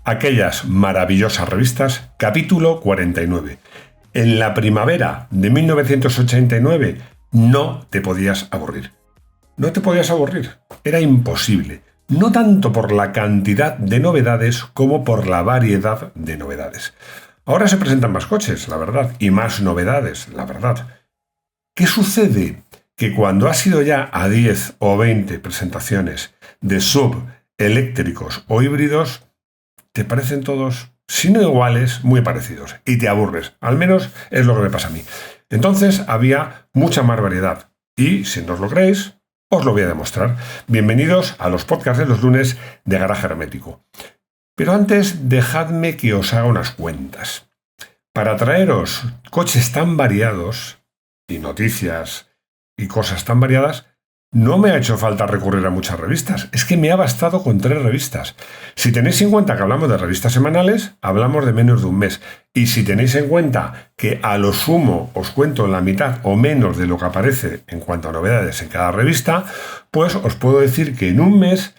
Aquellas maravillosas revistas, capítulo 49. En la primavera de 1989 no te podías aburrir. No te podías aburrir, era imposible. No tanto por la cantidad de novedades como por la variedad de novedades. Ahora se presentan más coches, la verdad, y más novedades, la verdad. ¿Qué sucede? Que cuando has ido ya a 10 o 20 presentaciones de sub, eléctricos o híbridos, te parecen todos, si no iguales, muy parecidos y te aburres. Al menos es lo que me pasa a mí. Entonces había mucha más variedad y, si no os lo creéis, os lo voy a demostrar. Bienvenidos a los podcasts de los lunes de Garaje Hermético. Pero antes, dejadme que os haga unas cuentas. Para traeros coches tan variados y noticias y cosas tan variadas, no me ha hecho falta recurrir a muchas revistas, es que me ha bastado con 3 revistas. Si tenéis en cuenta que hablamos de revistas semanales, hablamos de menos de un mes. Y si tenéis en cuenta que a lo sumo os cuento la mitad o menos de lo que aparece en cuanto a novedades en cada revista, pues os puedo decir que en un mes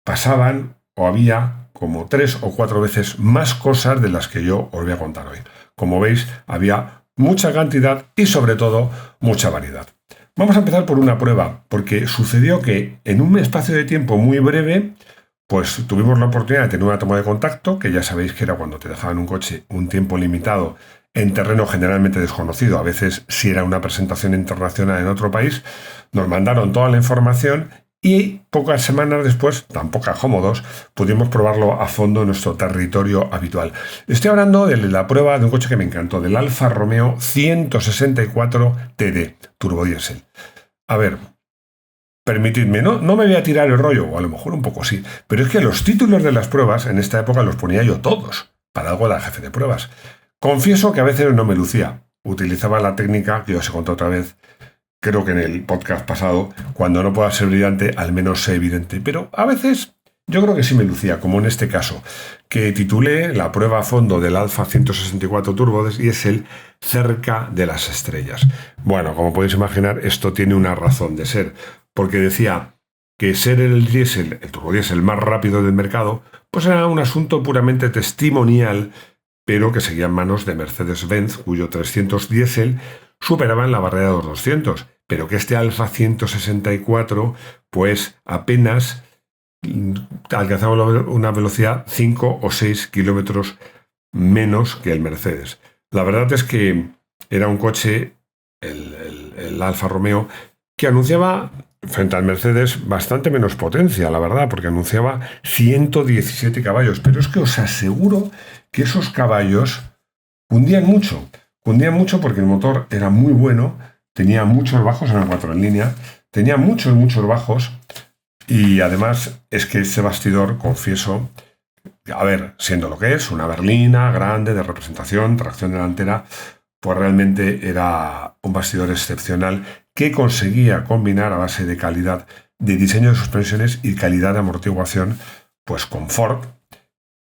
pasaban o había como 3 o 4 veces más cosas de las que yo os voy a contar hoy. Como veis, había mucha cantidad y sobre todo mucha variedad. Vamos a empezar por una prueba, porque sucedió que en un espacio de tiempo muy breve, pues tuvimos la oportunidad de tener una toma de contacto, que ya sabéis que era cuando te dejaban un coche un tiempo limitado en terreno generalmente desconocido, a veces si era una presentación internacional en otro país, nos mandaron toda la información y pocas semanas después, tan pocas como 2, pudimos probarlo a fondo en nuestro territorio habitual. Estoy hablando de la prueba de un coche que me encantó, del Alfa Romeo 164 TD turbodiesel. A ver, permitidme, no me voy a tirar el rollo, o a lo mejor un poco sí, pero es que los títulos de las pruebas en esta época los ponía yo todos, para algo era jefe de pruebas. Confieso que a veces no me lucía, utilizaba la técnica que os he contado otra vez, creo que en el podcast pasado, cuando no pueda ser brillante, al menos sé evidente. Pero a veces yo creo que sí me lucía, como en este caso, que titulé la prueba a fondo del Alfa 164 Turbo y es el cerca de las estrellas. Bueno, como podéis imaginar, esto tiene una razón de ser, porque decía que ser el turbodiesel más rápido del mercado, pues era un asunto puramente testimonial, pero que seguía en manos de Mercedes-Benz, cuyo 300 diésel superaban la barrera de los 200, pero que este Alfa 164 pues apenas alcanzaba una velocidad 5 o 6 kilómetros menos que el Mercedes. La verdad es que era un coche, el Alfa Romeo, que anunciaba frente al Mercedes bastante menos potencia, la verdad, porque anunciaba 117 caballos, pero es que os aseguro que esos caballos cundían mucho porque el motor era muy bueno, tenía muchos bajos en el 4 en línea, tenía muchos bajos y además es que este bastidor, confieso, a ver, siendo lo que es, una berlina grande de representación, tracción delantera, pues realmente era un bastidor excepcional que conseguía combinar a base de calidad de diseño de suspensiones y calidad de amortiguación, pues confort,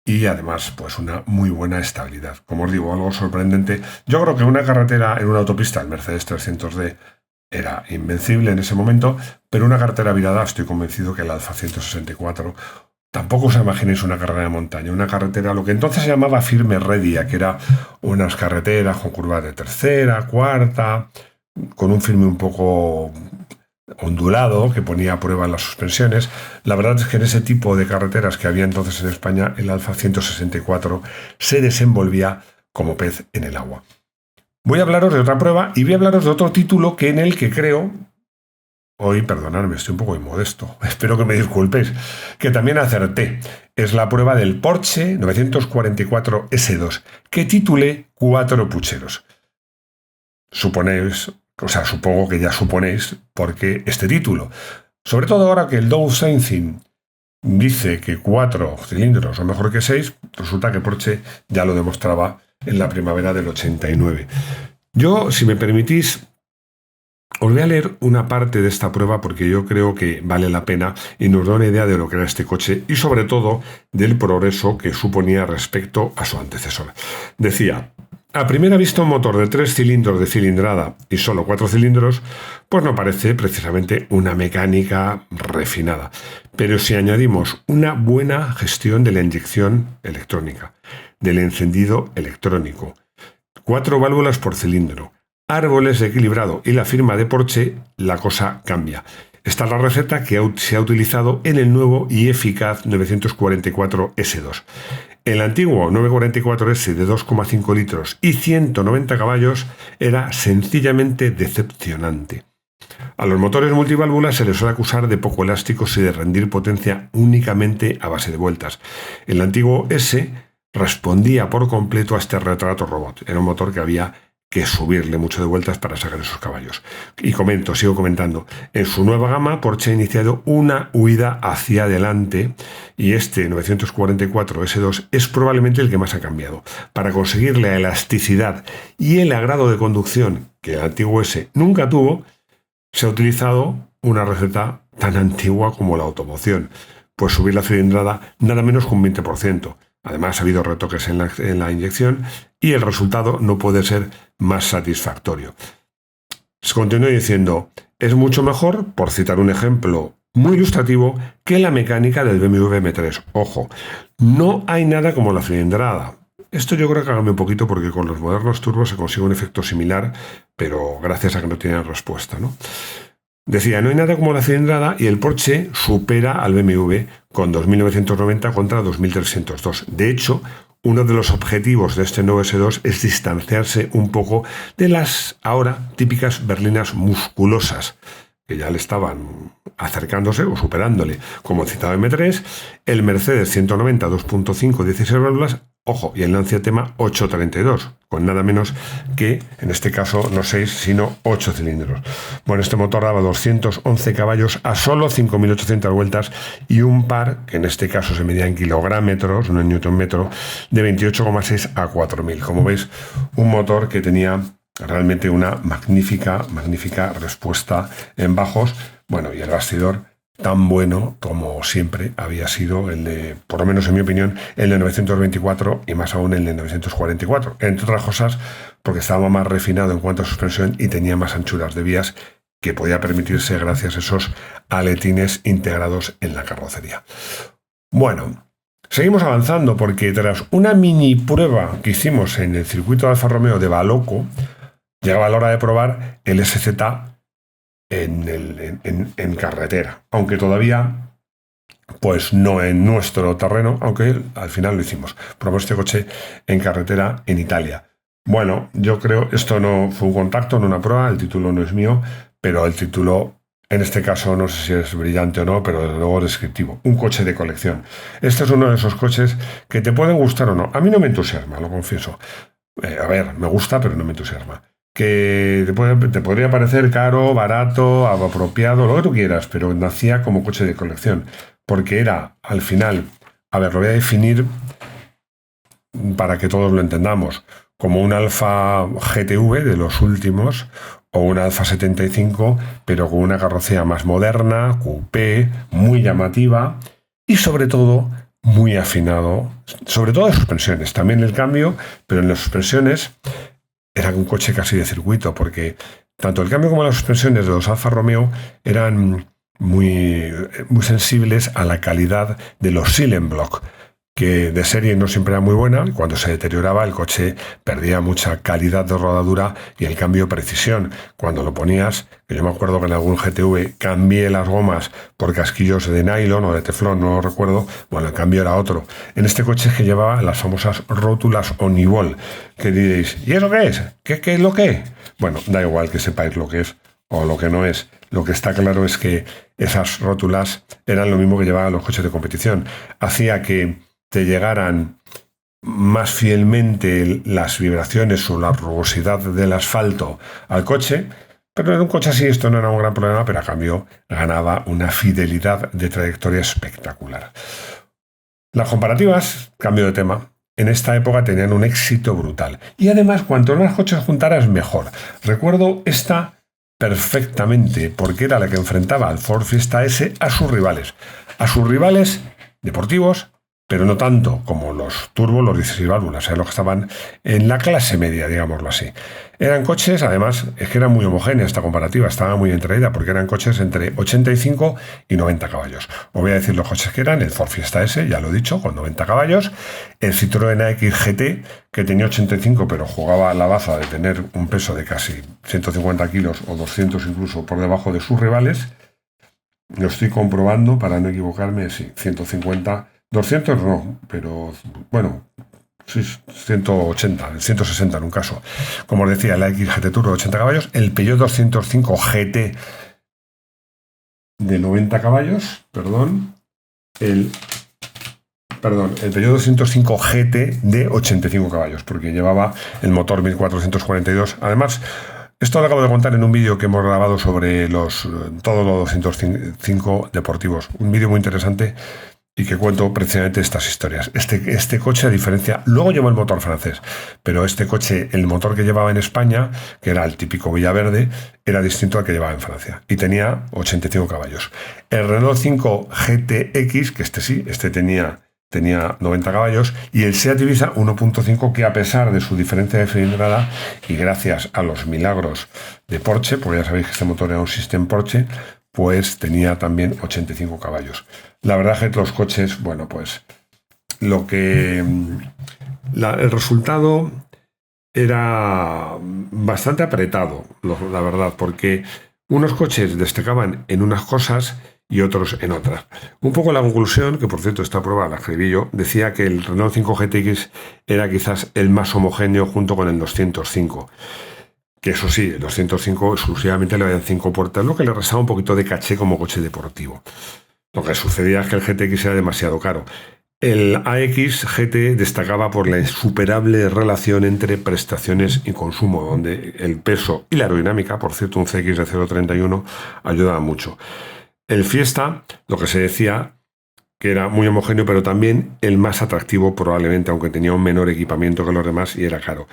y además, pues una muy buena estabilidad. Como os digo, algo sorprendente. Yo creo que una carretera en una autopista, el Mercedes 300D, era invencible en ese momento, pero una carretera virada, estoy convencido que el Alfa 164, tampoco os imaginéis una carrera de montaña, una carretera, lo que entonces se llamaba firme redia, que era unas carreteras con curvas de tercera, cuarta, con un firme un poco ondulado que ponía a prueba las suspensiones. La verdad es que en ese tipo de carreteras que había entonces en España, el Alfa 164 se desenvolvía como pez en el agua. Voy a hablaros de otra prueba y voy a hablaros de otro título que en el que creo, hoy perdonadme, estoy un poco inmodesto, espero que me disculpéis, que también acerté. Es la prueba del Porsche 944 S2 que titulé 4 pucheros. Supongo que ya suponéis por qué este título. Sobre todo ahora que el Dow Sensing dice que 4 cilindros son mejor que 6, resulta que Porsche ya lo demostraba en la primavera del 89. Yo, si me permitís, os voy a leer una parte de esta prueba porque yo creo que vale la pena y nos da una idea de lo que era este coche y sobre todo del progreso que suponía respecto a su antecesor. Decía: a primera vista un motor de 3 cilindros de cilindrada y solo 4 cilindros, pues no parece precisamente una mecánica refinada. Pero si añadimos una buena gestión de la inyección electrónica, del encendido electrónico, 4 válvulas por cilindro, árboles de equilibrado y la firma de Porsche, la cosa cambia. Esta es la receta que se ha utilizado en el nuevo y eficaz 944 S2. El antiguo 944S de 2,5 litros y 190 caballos era sencillamente decepcionante. A los motores multiválvulas se les suele acusar de poco elásticos y de rendir potencia únicamente a base de vueltas. El antiguo S respondía por completo a este retrato robot. Era un motor que había que subirle mucho de vueltas para sacar esos caballos. Y sigo comentando. En su nueva gama, Porsche ha iniciado una huida hacia adelante y este 944 S2 es probablemente el que más ha cambiado. Para conseguir la elasticidad y el agrado de conducción que el antiguo S nunca tuvo, se ha utilizado una receta tan antigua como la automoción, pues subir la cilindrada nada menos que un 20%. Además, ha habido retoques en la inyección y el resultado no puede ser más satisfactorio. Se continúa diciendo, es mucho mejor, por citar un ejemplo muy ilustrativo, que la mecánica del BMW M3. Ojo, no hay nada como la cilindrada. Esto yo creo que cambia un poquito porque con los modernos turbos se consigue un efecto similar, pero gracias a que no tienen respuesta, ¿no? Decía, no hay nada como la cilindrada y el Porsche supera al BMW con 2.990 contra 2.302. De hecho, uno de los objetivos de este nuevo S2 es distanciarse un poco de las ahora típicas berlinas musculosas, que ya le estaban acercándose o superándole, como el citado M3, el Mercedes 190 2.5 16 válvulas, ojo, y el Lancia Thema 832, con nada menos que, en este caso, no 6, sino 8 cilindros. Bueno, este motor daba 211 caballos a solo 5.800 vueltas y un par, que en este caso se medía en kilográmetros, no en newton metro, de 28,6 a 4.000. Como veis, un motor que tenía realmente una magnífica respuesta en bajos. Bueno, y el bastidor tan bueno como siempre había sido el de, por lo menos en mi opinión, el de 924 y más aún el de 944. Entre otras cosas, porque estaba más refinado en cuanto a suspensión y tenía más anchuras de vías que podía permitirse gracias a esos aletines integrados en la carrocería. Bueno, seguimos avanzando porque tras una mini prueba que hicimos en el circuito de Alfa Romeo de Baloco, llegaba la hora de probar el SZ en carretera, aunque todavía pues no en nuestro terreno, aunque al final lo hicimos. Probamos este coche en carretera en Italia. Bueno, yo creo, esto no fue un contacto, no una prueba, el título no es mío, pero el título en este caso no sé si es brillante o no, pero desde luego descriptivo. Un coche de colección. Este es uno de esos coches que te pueden gustar o no. A mí no me entusiasma, lo confieso. A ver, me gusta, pero no me entusiasma. Que te podría parecer caro, barato, apropiado, lo que tú quieras, pero nacía como coche de colección, porque era, al final, a ver, lo voy a definir para que todos lo entendamos, como un Alfa GTV de los últimos, o un Alfa 75, pero con una carrocería más moderna, coupé, muy llamativa, y sobre todo, muy afinado, sobre todo en suspensiones, también el cambio, pero en las suspensiones era un coche casi de circuito, porque tanto el cambio como las suspensiones de los Alfa Romeo eran muy sensibles a la calidad de los Silent Block, que de serie no siempre era muy buena, y cuando se deterioraba el coche perdía mucha calidad de rodadura y el cambio precisión. Cuando lo ponías, que yo me acuerdo que en algún GTV cambié las gomas por casquillos de nylon o de teflón, no lo recuerdo, bueno, el cambio era otro. En este coche es que llevaba las famosas rótulas Onivol, que diréis, ¿y eso qué es? ¿Qué es lo que es? Bueno, da igual que sepáis lo que es o lo que no es. Lo que está claro es que esas rótulas eran lo mismo que llevaban los coches de competición. Hacía que te llegaran más fielmente las vibraciones o la rugosidad del asfalto al coche, pero en un coche así esto no era un gran problema, pero a cambio ganaba una fidelidad de trayectoria espectacular. Las comparativas, cambio de tema, en esta época tenían un éxito brutal. Y además, cuanto más coches juntaras, mejor. Recuerdo esta perfectamente, porque era la que enfrentaba al Ford Fiesta S a sus rivales deportivos pero no tanto como los turbo, los 16 válvulas, los que estaban en la clase media, digámoslo así. Eran coches, además, es que era muy homogénea esta comparativa, estaba muy entreída, porque eran coches entre 85 y 90 caballos. Os voy a decir los coches que eran: el Ford Fiesta S, ya lo he dicho, con 90 caballos, el Citroën AX GT, que tenía 85, pero jugaba a la baza de tener un peso de casi 150 kilos o 200 incluso por debajo de sus rivales. Lo estoy comprobando para no equivocarme, sí, 150, 200 no, pero bueno, sí, 180, 160 en un caso. Como os decía, la X GT Turbo de 80 caballos, el Peugeot 205 GT de 90 caballos, el Peugeot 205 GT de 85 caballos, porque llevaba el motor 1442. Además, esto lo acabo de contar en un vídeo que hemos grabado sobre todos los 205 deportivos. Un vídeo muy interesante y que cuento precisamente estas historias. Este coche, a diferencia, luego llevó el motor francés, pero este coche, el motor que llevaba en España, que era el típico Villaverde, era distinto al que llevaba en Francia y tenía 85 caballos. El Renault 5 GTX, que este tenía 90 caballos, y el Seat Ibiza 1.5, que a pesar de su diferencia de cilindrada y gracias a los milagros de Porsche, porque ya sabéis que este motor era un System Porsche, pues tenía también 85 caballos. La verdad es que los coches, bueno, pues el resultado era bastante apretado, la verdad, porque unos coches destacaban en unas cosas y otros en otras. Un poco la conclusión, que por cierto esta prueba la escribí yo, decía que el Renault 5 GTX era quizás el más homogéneo junto con el 205. Que eso sí, el 205 exclusivamente le habían 5 puertas, lo que le restaba un poquito de caché como coche deportivo. Lo que sucedía es que el GTX era demasiado caro. El AX GT destacaba por la insuperable relación entre prestaciones y consumo, donde el peso y la aerodinámica, por cierto, un CX de 0,31, ayudaban mucho. El Fiesta, lo que se decía, que era muy homogéneo, pero también el más atractivo probablemente, aunque tenía un menor equipamiento que los demás y era caro.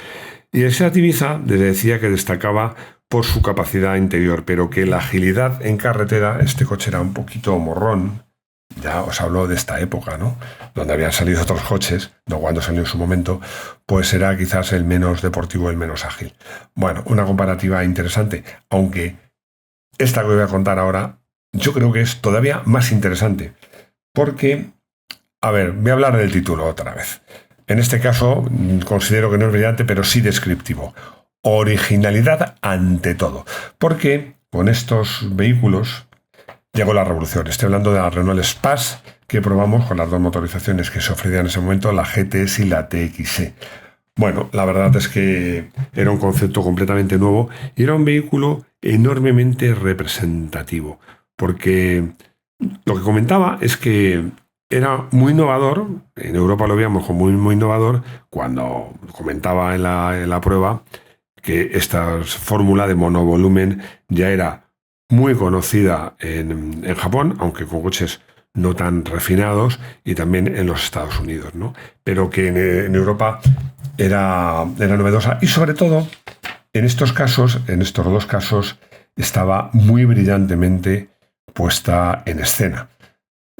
Y el Seat Ibiza les decía que destacaba por su capacidad interior, pero que la agilidad en carretera, este coche era un poquito morrón. Ya os hablo de esta época, ¿no? Donde habían salido otros coches, no cuando salió en su momento, pues era quizás el menos deportivo, el menos ágil. Bueno, una comparativa interesante, aunque esta que voy a contar ahora yo creo que es todavía más interesante, porque, a ver, voy a hablar del título otra vez. En este caso considero que no es brillante, pero sí descriptivo. Originalidad ante todo, porque con estos vehículos llegó la revolución. Estoy hablando de la Renault Espace que probamos con las dos motorizaciones que se ofrecían en ese momento, la GTS y la TXE. Bueno, la verdad es que era un concepto completamente nuevo y era un vehículo enormemente representativo, porque lo que comentaba es que era muy innovador. En Europa lo veíamos como muy innovador cuando comentaba en la prueba que esta fórmula de monovolumen ya era muy conocida en Japón, aunque con coches no tan refinados, y también en los Estados Unidos, ¿no? Pero que en Europa era novedosa y sobre todo en estos dos casos, estaba muy brillantemente puesta en escena.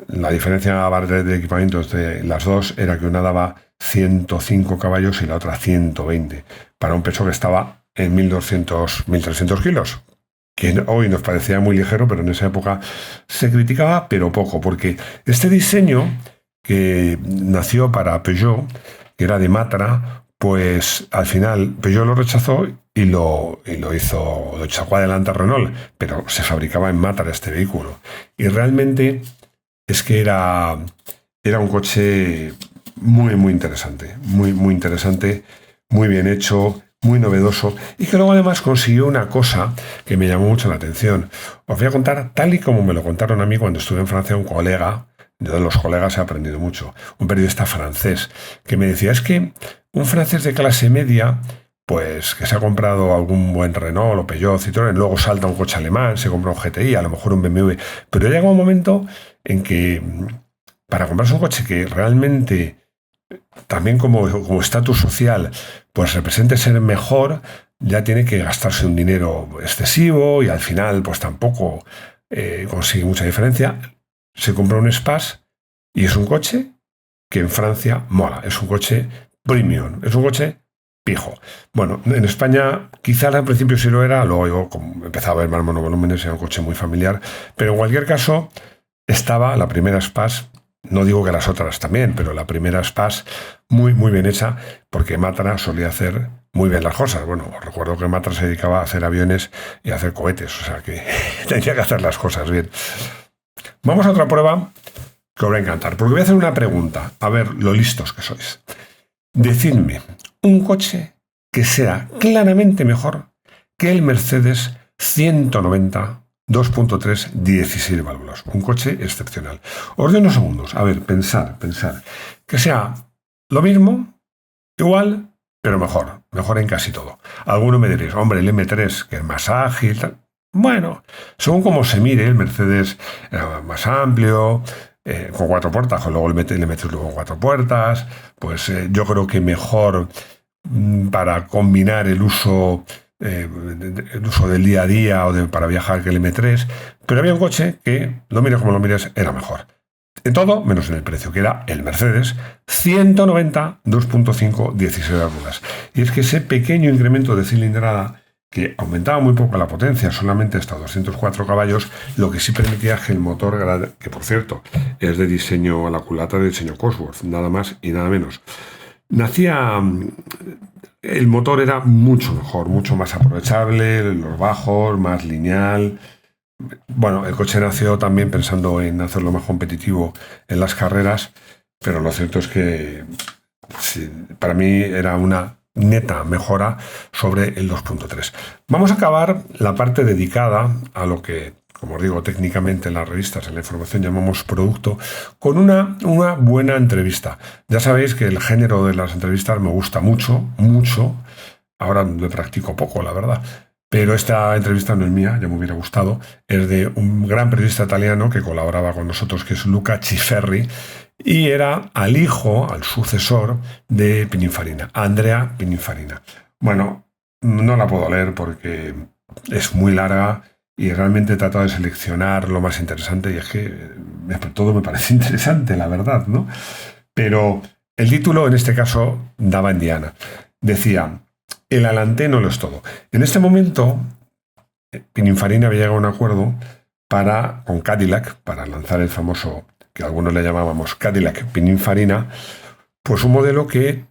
La diferencia de equipamientos de las dos era que una daba 105 caballos y la otra 120, para un peso que estaba en 1.300 kilos, que hoy nos parecía muy ligero, pero en esa época se criticaba, pero poco, porque este diseño que nació para Peugeot, que era de Matra, pues al final Peugeot lo rechazó y lo sacó adelante a Renault, pero se fabricaba en Matra este vehículo. Y realmente es que era un coche muy interesante, muy interesante, muy bien hecho, muy novedoso, y que luego además consiguió una cosa que me llamó mucho la atención. Os voy a contar tal y como me lo contaron a mí cuando estuve en Francia, un colega. Yo de los colegas he aprendido mucho. Un periodista francés que me decía, es que un francés de clase media, pues que se ha comprado algún buen Renault o Peugeot, Citroën, luego salta un coche alemán, se compra un GTI, a lo mejor un BMW, pero llega un momento en que para comprarse un coche que realmente también como estatus social pues represente ser mejor, ya tiene que gastarse un dinero excesivo y al final pues tampoco consigue mucha diferencia. Se compra un Espace y es un coche que en Francia mola. Es un coche premium, es un coche pijo. Bueno, en España quizás al principio sí lo era, luego yo como empezaba a ver más monovolúmenes, era un coche muy familiar, pero en cualquier caso estaba la primera Spas, no digo que las otras también, pero la primera Spas muy, muy bien hecha, porque Matra solía hacer muy bien las cosas. Bueno, os recuerdo que Matra se dedicaba a hacer aviones y a hacer cohetes, o sea que tenía que hacer las cosas bien. Vamos a otra prueba que os va a encantar, porque voy a hacer una pregunta, a ver lo listos que sois. Decidme un coche que sea claramente mejor que el Mercedes 190 2.3 16 válvulas. Un coche excepcional. Os doy unos segundos. A ver, pensar. Que sea lo mismo, igual, pero mejor. Mejor en casi todo. Alguno me diréis, hombre, el M3, que es más ágil, tal. Bueno, según como se mire, el Mercedes era más amplio, con 4 puertas, o luego le metes luego 4 puertas, pues yo creo que mejor para combinar el uso del día a día o para viajar que el M3, pero había un coche que, lo mires como lo mires, era mejor. En todo, menos en el precio, que era el Mercedes 190 2.5 16 válvulas. Y es que ese pequeño incremento de cilindrada, que aumentaba muy poco la potencia, solamente hasta 204 caballos, lo que sí permitía que el motor, que por cierto es de diseño, la culata de diseño Cosworth, nada más y nada menos, el motor era mucho mejor, mucho más aprovechable, los bajos, más lineal. Bueno, el coche nació también pensando en hacerlo más competitivo en las carreras, pero lo cierto es que sí, para mí era una neta mejora sobre el 2.3. Vamos a acabar la parte dedicada a lo que, como os digo, técnicamente en las revistas, en la información llamamos producto, con una buena entrevista. Ya sabéis que el género de las entrevistas me gusta mucho. Ahora lo practico poco, la verdad. Pero esta entrevista no es mía, ya me hubiera gustado. Es de un gran periodista italiano que colaboraba con nosotros, que es Luca Ciferri, y era al sucesor de Pininfarina, Andrea Pininfarina. Bueno, no la puedo leer porque es muy larga y realmente he tratado de seleccionar lo más interesante, y es que todo me parece interesante, la verdad, ¿no? Pero el título en este caso daba en diana. Decía: el Alante no lo es todo. En este momento, Pininfarina había llegado a un acuerdo con Cadillac para lanzar el famoso, que algunos le llamábamos Cadillac Pininfarina, pues un modelo que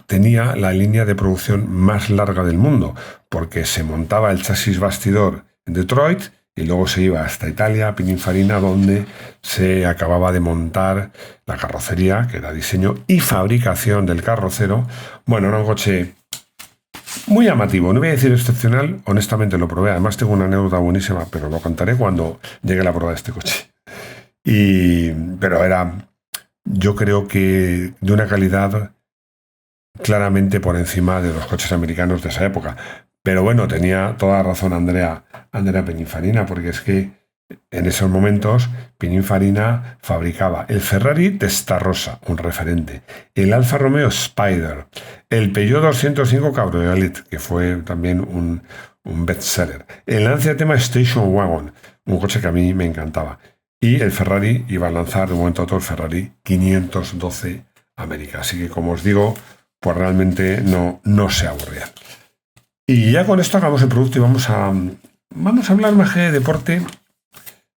tenía la línea de producción más larga del mundo, porque se montaba el chasis bastidor en Detroit y luego se iba hasta Italia, Pininfarina, donde se acababa de montar la carrocería, que era diseño y fabricación del carrocero. Bueno, era un coche muy llamativo, no voy a decir excepcional, honestamente lo probé, además tengo una anécdota buenísima, pero lo contaré cuando llegue la prueba de este coche. Pero era, yo creo que de una calidad claramente por encima de los coches americanos de esa época. Pero bueno, tenía toda razón Andrea Pininfarina, porque es que en esos momentos Pininfarina fabricaba el Ferrari Testarossa, un referente, el Alfa Romeo Spider, el Peugeot 205 Cabriolet, que fue también un bestseller, el Lancia Tema Station Wagon, un coche que a mí me encantaba, y el Ferrari iba a lanzar de un momento a otro el Ferrari 512 América. Así que, como os digo, pues realmente no se aburrían. Y ya con esto acabamos el producto y vamos a hablar más que de deporte.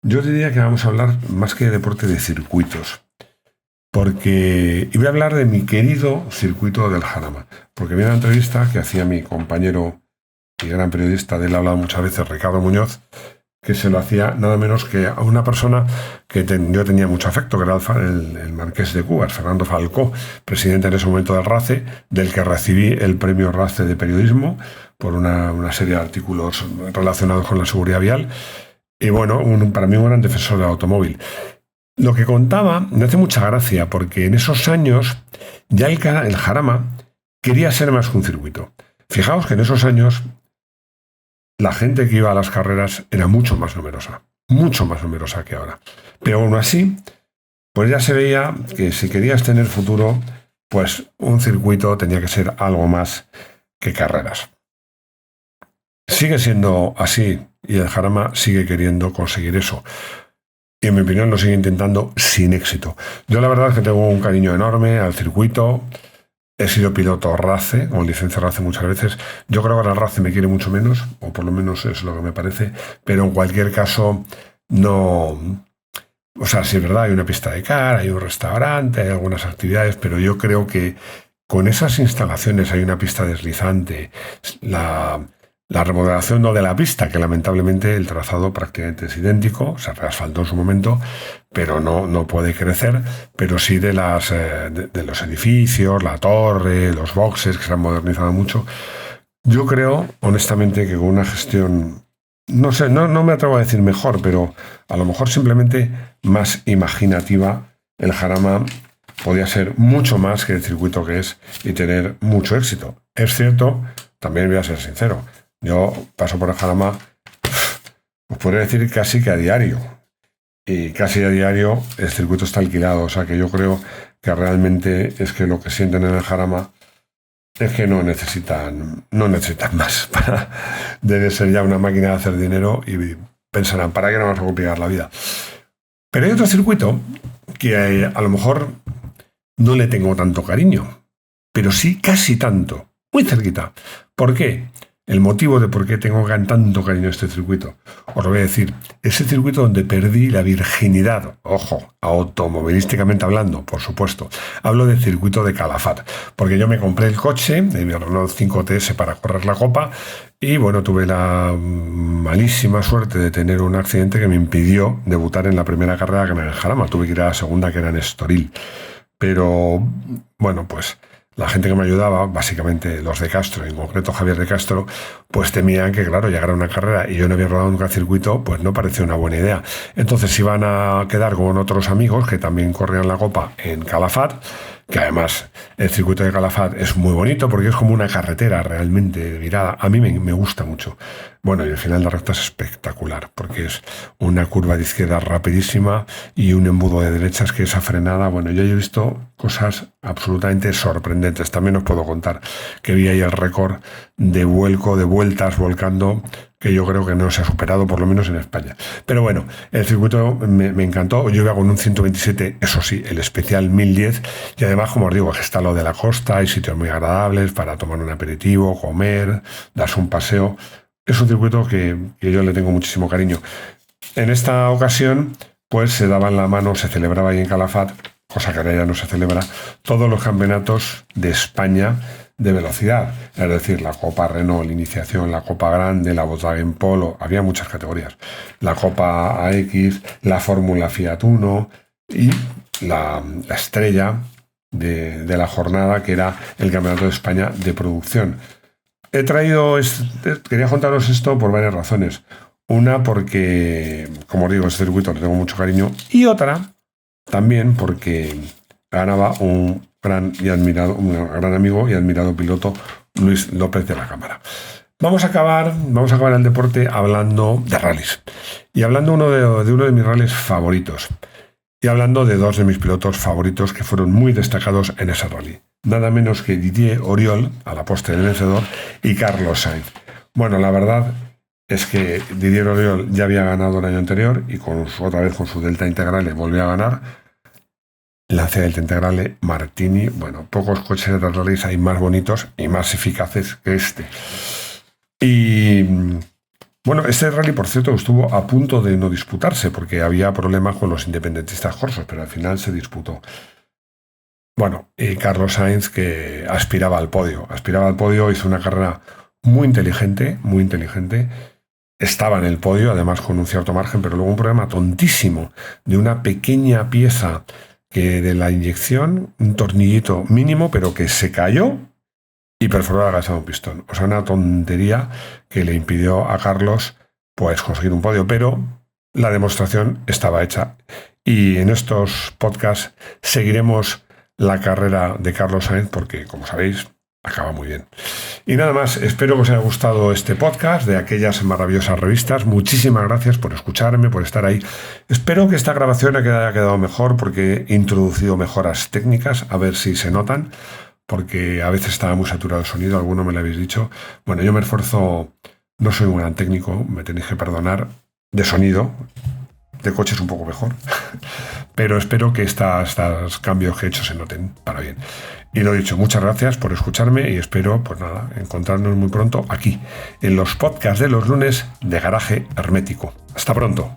Yo diría que vamos a hablar más que de deporte, de circuitos. Y voy a hablar de mi querido circuito del Jarama. Porque vi una entrevista que hacía mi compañero y gran periodista, de él he hablado muchas veces, Ricardo Muñoz, que se lo hacía nada menos que a una persona que yo tenía mucho afecto, que era el marqués de Cubas, Fernando Falcó, presidente en ese momento del RACE, del que recibí el premio RACE de periodismo por una serie de artículos relacionados con la seguridad vial. Y bueno, para mí un gran defensor del automóvil. Lo que contaba me hace mucha gracia, porque en esos años ya el Jarama quería ser más que un circuito. Fijaos que en esos años la gente que iba a las carreras era mucho más numerosa que ahora. Pero aún así, pues ya se veía que si querías tener futuro, pues un circuito tenía que ser algo más que carreras. Sigue siendo así y el Jarama sigue queriendo conseguir eso. y en mi opinión lo sigue intentando sin éxito. Yo la verdad es que tengo un cariño enorme al circuito. He sido piloto RACE, con licencia RACE muchas veces. Yo creo que ahora el RACE me quiere mucho menos, o por lo menos es lo que me parece, pero en cualquier caso no... O sea, sí es verdad, hay una pista de car, hay un restaurante, hay algunas actividades, pero yo creo que con esas instalaciones hay una pista deslizante, la remodelación no de la pista, que lamentablemente el trazado prácticamente es idéntico, se reasfaltó en su momento, pero no puede crecer, pero sí de los edificios, la torre, los boxes que se han modernizado mucho. Yo creo, honestamente, que con una gestión, no sé, no me atrevo a decir mejor, pero a lo mejor simplemente más imaginativa, el Jarama podía ser mucho más que el circuito que es y tener mucho éxito. Es cierto, también voy a ser sincero, yo paso por el Jarama, os podría decir casi que a diario. Y casi a diario el circuito está alquilado, o sea que yo creo que realmente es que lo que sienten en el Jarama es que no necesitan más. Debe ser ya una máquina de hacer dinero y pensarán, ¿para qué no vamos a complicar la vida? Pero hay otro circuito que a lo mejor no le tengo tanto cariño, pero sí casi tanto, muy cerquita. ¿Por qué? El motivo de por qué tengo tanto cariño a este circuito, os lo voy a decir, es el circuito donde perdí la virginidad, ojo, automovilísticamente hablando, por supuesto. Hablo del circuito de Calafat, porque yo me compré el coche, mi Renault 5TS para correr la Copa, y bueno, tuve la malísima suerte de tener un accidente que me impidió debutar en la primera carrera que era en el Jarama. Tuve que ir a la segunda, que era en Estoril. Pero bueno, pues la gente que me ayudaba, básicamente los de Castro, en concreto Javier de Castro, pues temían que, claro, llegara una carrera y yo no había rodado nunca circuito, pues no parecía una buena idea. Entonces iban a quedar con otros amigos que también corrían la Copa en Calafat, que además el circuito de Calafat es muy bonito porque es como una carretera realmente virada. A mí me gusta mucho. Bueno, y el final de la recta es espectacular porque es una curva de izquierda rapidísima y un embudo de derechas que esa frenada, bueno, yo he visto cosas absolutamente sorprendentes. También os puedo contar que vi ahí el récord de vuelco, de vueltas volcando, que yo creo que no se ha superado, por lo menos en España. Pero bueno, el circuito me encantó. Yo iba con un 127, eso sí, el especial 1010, y además, como os digo, está lo de la costa, hay sitios muy agradables para tomar un aperitivo, comer, darse un paseo. Es un circuito que yo le tengo muchísimo cariño. En esta ocasión, pues se daban la mano, se celebraba ahí en Calafat, cosa que ahora ya no se celebra, todos los campeonatos de España de velocidad, es decir, la Copa Renault, la Iniciación, la Copa Grande, la Volkswagen Polo, había muchas categorías, la Copa AX, la Fórmula Fiat Uno y la estrella de la jornada, que era el Campeonato de España de Producción. Quería contaros esto por varias razones. Una, porque, como os digo, este circuito le tengo mucho cariño, y otra, también porque ganaba un gran amigo y admirado piloto, Luis López de la Cámara. Vamos a acabar el deporte hablando de rallies. Y hablando de uno de mis rallies favoritos. Y hablando de dos de mis pilotos favoritos que fueron muy destacados en ese rally. Nada menos que Didier Oriol, a la postre del vencedor, y Carlos Sainz. Bueno, la verdad es que Didier Oriol ya había ganado el año anterior y otra vez con su Delta Integrale volvió a ganar. Lancia Delta Integrale, Martini. Bueno, pocos coches de rallies hay más bonitos y más eficaces que este. Y bueno, este rally, por cierto, estuvo a punto de no disputarse porque había problemas con los independentistas corsos, pero al final se disputó. Bueno, y Carlos Sainz, que aspiraba al podio, hizo una carrera muy inteligente, estaba en el podio, además con un cierto margen, pero luego un problema tontísimo de una pequeña pieza que de la inyección, un tornillito mínimo, pero que se cayó y perforó la grasa de un pistón. O sea, una tontería que le impidió a Carlos pues conseguir un podio, pero la demostración estaba hecha. Y en estos podcasts seguiremos la carrera de Carlos Sainz porque, como sabéis, acaba muy bien. Y nada más, espero que os haya gustado este podcast de aquellas maravillosas revistas. Muchísimas gracias por escucharme, por estar ahí. Espero que esta grabación haya quedado mejor porque he introducido mejoras técnicas, a ver si se notan, porque a veces estaba muy saturado el sonido, alguno me lo habéis dicho. Bueno, yo me esfuerzo, no soy un gran técnico, me tenéis que perdonar, de sonido. de coches un poco mejor. Pero espero que estos cambios que he hecho se noten para bien. Y lo dicho, muchas gracias por escucharme y espero, pues nada, encontrarnos muy pronto aquí, en los podcasts de los lunes de Garaje Hermético. Hasta pronto.